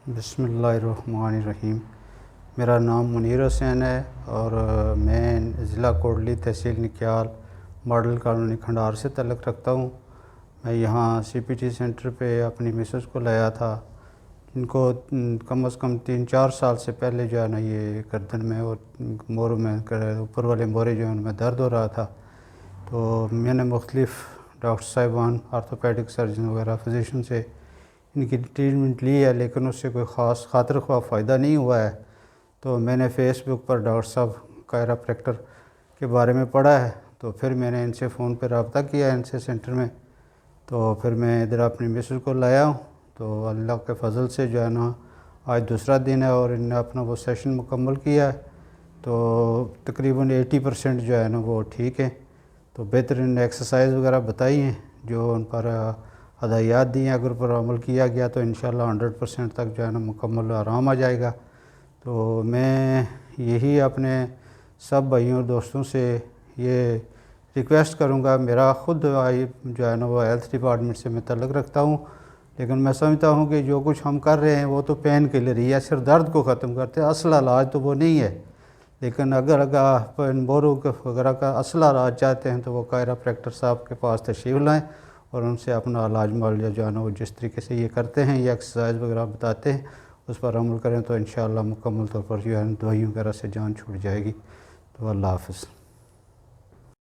بسم اللہ الرحمن الرحیم۔ میرا نام منیر حسین ہے اور میں ضلع کوٹلی تحصیل نکیال ماڈل کالونی کھنڈار سے تعلق رکھتا ہوں۔ میں یہاں سی پی ٹی سینٹر پہ اپنی مسز کو لایا تھا، جن کو کم از کم 3-4 سال سے پہلے جو ہے نا یہ گردن میں اور موروں میں اوپر والے مورے جو ہیں ان میں درد ہو رہا تھا۔ تو میں نے مختلف ڈاکٹر صاحبان، آرتھوپیڈک سرجن وغیرہ فزیشین سے ان کی ٹریٹمنٹ لی ہے، لیکن اس سے کوئی خاص خاطر خواہ فائدہ نہیں ہوا ہے۔ تو میں نے فیس بک پر ڈاکٹر صاحب کائراپریکٹر کے بارے میں پڑھا ہے، تو پھر میں نے ان سے فون پہ رابطہ کیا ان سے سینٹر میں، تو پھر میں ادھر اپنی مسز کو لایا ہوں۔ تو اللہ کے فضل سے جو ہے نا آج دوسرا دن ہے اور ان نے اپنا وہ سیشن مکمل کیا ہے، تو تقریباً 80% جو ہے نا وہ ٹھیک ہے۔ تو بہترین ایکسرسائز وغیرہ بتائی ہیں، جو ان پر ہدایات دی ہیں، اگر پر عمل کیا گیا تو انشاءاللہ 100% تک جو ہے نا مکمل آرام آ جائے گا۔ تو میں یہی اپنے سب بھائیوں اور دوستوں سے یہ ریکویسٹ کروں گا، میرا خود جو ہے نا وہ ہیلتھ ڈپارٹمنٹ سے میں تعلق رکھتا ہوں، لیکن میں سمجھتا ہوں کہ جو کچھ ہم کر رہے ہیں وہ تو پین کلر ہی ہے، صرف درد کو ختم کرتے ہیں، اصل علاج تو وہ نہیں ہے۔ لیکن اگر بوروں وغیرہ کا اصل علاج چاہتے ہیں تو وہ کائراپریکٹر صاحب کے پاس تشریف لائیں اور ان سے اپنا علاج معالجہ جو ہے نا وہ جس طریقے سے یہ کرتے ہیں، یہ ایکسرسائز وغیرہ بتاتے ہیں، اس پر عمل کریں تو انشاءاللہ مکمل طور پر جو ہے دوائیوں وغیرہ سے جان چھوٹ جائے گی۔ تو اللہ حافظ۔